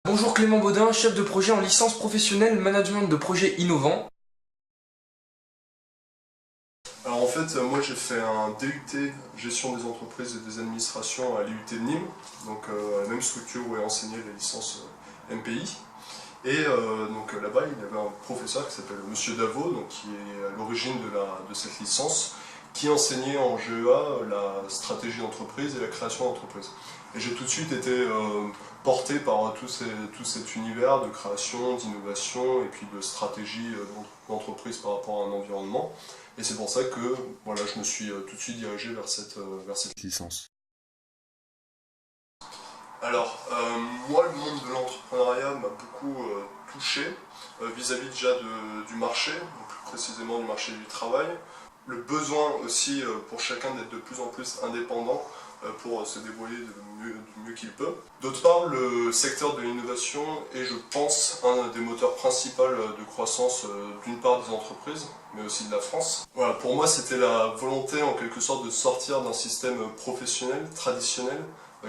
Bonjour Clément Baudin, chef de projet en licence professionnelle management de projets innovants. Alors en fait, moi j'ai fait un DUT gestion des entreprises et des administrations à l'IUT de Nîmes, donc la même structure où est enseignée la licence MPI. Et donc là-bas, il y avait un professeur qui s'appelle Monsieur Davot, donc, qui est à l'origine de cette licence, qui enseignait en GEA la stratégie d'entreprise et la création d'entreprise. Et j'ai tout de suite été porté par tout cet univers de création, d'innovation et puis de stratégie d'entreprise par rapport à un environnement. Et c'est pour ça que voilà, je me suis tout de suite dirigé vers cette licence. Alors, moi, le monde de l'entrepreneuriat m'a beaucoup touché vis-à-vis déjà du marché, plus précisément du marché du travail. Le besoin aussi pour chacun d'être de plus en plus indépendant pour se débrouiller du mieux qu'il peut. D'autre part, le secteur de l'innovation est, je pense, un des moteurs principaux de croissance d'une part des entreprises, mais aussi de la France. Voilà, pour moi, c'était la volonté en quelque sorte de sortir d'un système professionnel, traditionnel,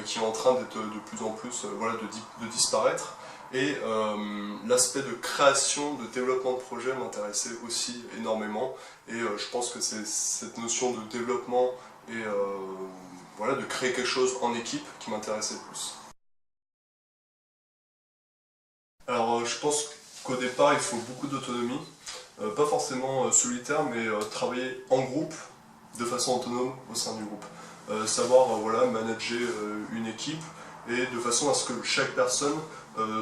qui est en train d'être de plus en plus de disparaître. Et l'aspect de création, de développement de projet m'intéressait aussi énormément. Et je pense que c'est cette notion de développement et de créer quelque chose en équipe qui m'intéressait le plus. Alors je pense qu'au départ il faut beaucoup d'autonomie, pas forcément solitaire, mais travailler en groupe, de façon autonome au sein du groupe. Savoir manager une équipe et de façon à ce que chaque personne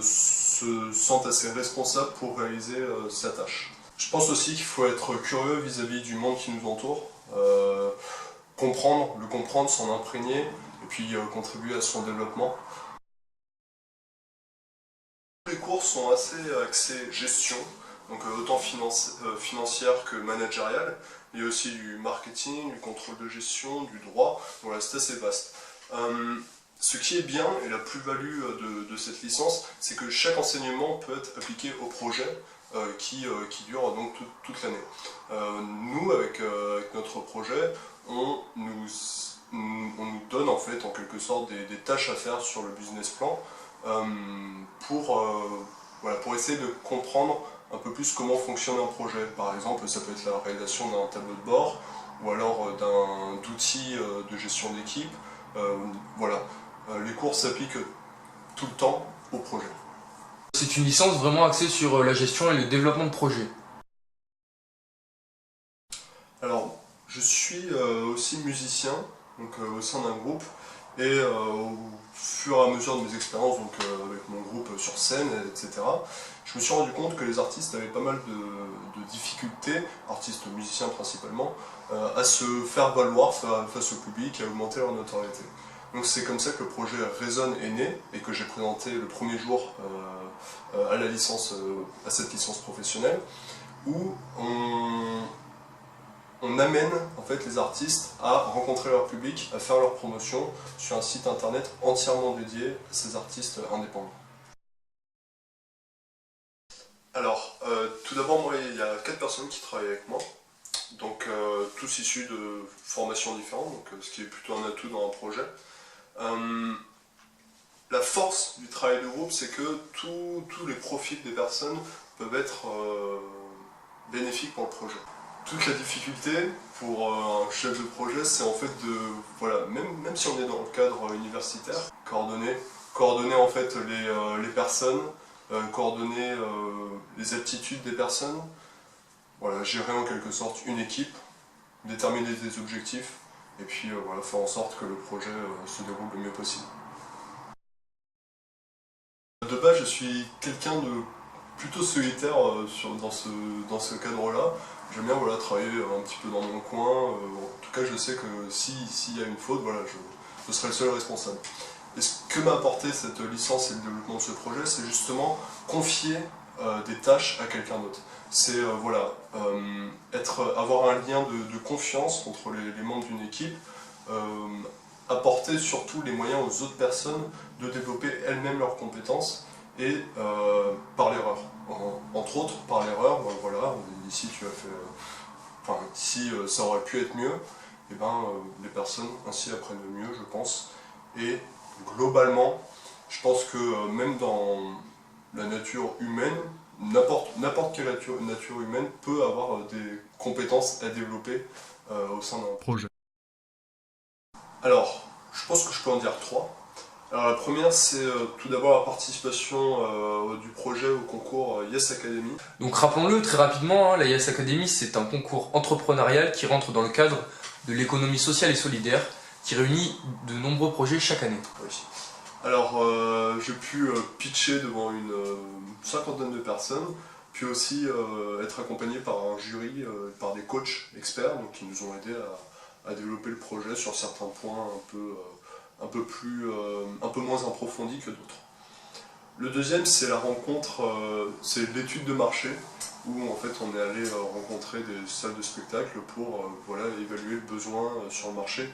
se sente assez responsable pour réaliser sa tâche. Je pense aussi qu'il faut être curieux vis-à-vis du monde qui nous entoure, le comprendre, s'en imprégner et puis contribuer à son développement. Les cours sont assez axés gestion, donc autant financière que managériale. Il y a aussi du marketing, du contrôle de gestion, du droit, voilà, c'est assez vaste. Ce qui est bien, et la plus-value de cette licence, c'est que chaque enseignement peut être appliqué au projet qui dure donc toute l'année. Nous, avec notre projet, on nous donne en fait en quelque sorte des tâches à faire sur le business plan pour essayer de comprendre un peu plus comment fonctionne un projet. Par exemple, ça peut être la réalisation d'un tableau de bord ou alors d'outils de gestion d'équipe. Les cours s'appliquent tout le temps au projet. C'est une licence vraiment axée sur la gestion et le développement de projets. Alors, je suis aussi musicien, donc au sein d'un groupe, et au fur et à mesure de mes expériences avec mon groupe sur scène, etc., je me suis rendu compte que les artistes avaient pas mal de difficultés, artistes musiciens principalement, à se faire valoir face au public et à augmenter leur notoriété. Donc c'est comme ça que le projet Résonne est né et que j'ai présenté le premier jour à cette licence professionnelle, où on amène en fait les artistes à rencontrer leur public, à faire leur promotion sur un site internet entièrement dédié à ces artistes indépendants. Alors, tout d'abord, moi, il y a 4 personnes qui travaillent avec moi, donc tous issus de formations différentes, donc, ce qui est plutôt un atout dans un projet. La force du travail de groupe, c'est que tous les profils des personnes peuvent être bénéfiques pour le projet. Toute la difficulté pour un chef de projet, c'est en fait même si on est dans le cadre universitaire, coordonner en fait les personnes, coordonner les aptitudes des personnes, gérer en quelque sorte une équipe, déterminer des objectifs, et puis faire en sorte que le projet se déroule le mieux possible. De base, je suis quelqu'un de plutôt solitaire dans ce cadre-là. J'aime bien travailler un petit peu dans mon coin. En tout cas, je sais que s'il y a une faute, je serai le seul responsable. Et ce que m'a apporté cette licence et le développement de ce projet, c'est justement confier des tâches à quelqu'un d'autre. C'est avoir un lien de confiance entre les membres d'une équipe, apporter surtout les moyens aux autres personnes de développer elles-mêmes leurs compétences et par l'erreur. Entre autres, par l'erreur, ici tu as fait. Si ça aurait pu être mieux, les personnes ainsi apprennent mieux, je pense. Et globalement, je pense que même dans la nature humaine, n'importe quelle nature humaine peut avoir des compétences à développer au sein d'un projet. Alors, je pense que je peux en dire trois. Alors la première, c'est tout d'abord la participation du projet au concours Yes Academy. Donc rappelons-le très rapidement, la YES Academy c'est un concours entrepreneurial qui rentre dans le cadre de l'économie sociale et solidaire qui réunit de nombreux projets chaque année. Oui. Alors j'ai pu pitcher devant une cinquantaine de personnes, puis aussi être accompagné par un jury, par des coachs experts donc, qui nous ont aidés à développer le projet sur certains points un peu moins approfondis que d'autres. Le deuxième, c'est la rencontre, c'est l'étude de marché, où en fait on est allé rencontrer des salles de spectacle pour voilà, évaluer le besoin sur le marché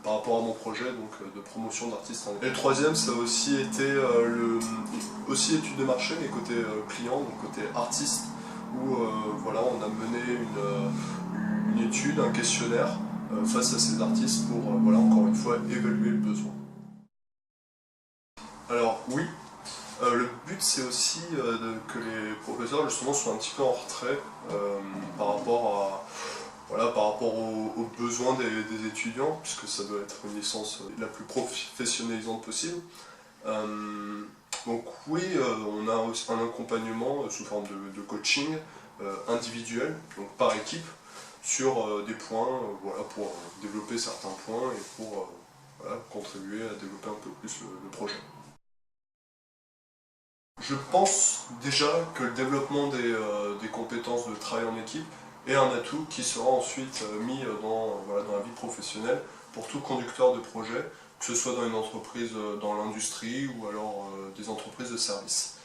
par rapport à mon projet donc, de promotion d'artistes indépendants. Et le troisième, ça a aussi été aussi étude de marché, mais côté client, donc côté artiste, où voilà, on a mené une étude, un questionnaire face à ces artistes pour voilà, encore une fois évaluer le besoin. Alors oui, le but c'est aussi que les professeurs justement soient un petit peu en retrait par rapport aux besoins des étudiants, puisque ça doit être une licence la plus professionnalisante possible. Donc oui, on a aussi un accompagnement sous forme de coaching individuel, donc par équipe, sur des points voilà, pour développer certains points et pour voilà, contribuer à développer un peu plus le projet. Je pense déjà que le développement des compétences de travail en équipe est un atout qui sera ensuite mis voilà, dans la vie professionnelle pour tout conducteur de projet, que ce soit dans une entreprise dans l'industrie ou alors des entreprises de services.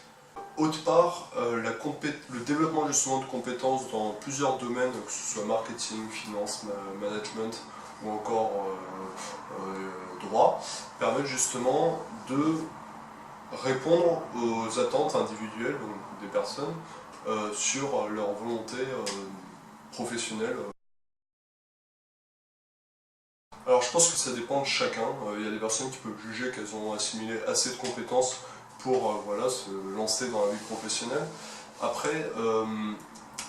Autre part, le développement justement de compétences dans plusieurs domaines, que ce soit marketing, finance, management ou encore droit, permettent justement de répondre aux attentes individuelles donc des personnes sur leur volonté professionnelle. Alors je pense que ça dépend de chacun. Il y a des personnes qui peuvent juger qu'elles ont assimilé assez de compétences pour voilà, se lancer dans la vie professionnelle. Après,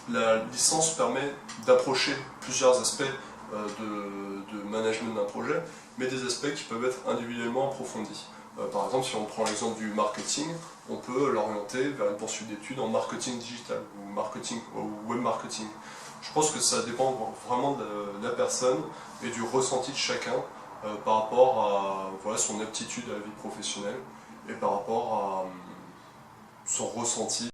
la licence permet d'approcher plusieurs aspects de management d'un projet, mais des aspects qui peuvent être individuellement approfondis. Par exemple, si on prend l'exemple du marketing, on peut l'orienter vers une poursuite d'études en marketing digital ou web marketing. Je pense que ça dépend vraiment de la personne et du ressenti de chacun par rapport à voilà, son aptitude à la vie professionnelle et par rapport à son ressenti.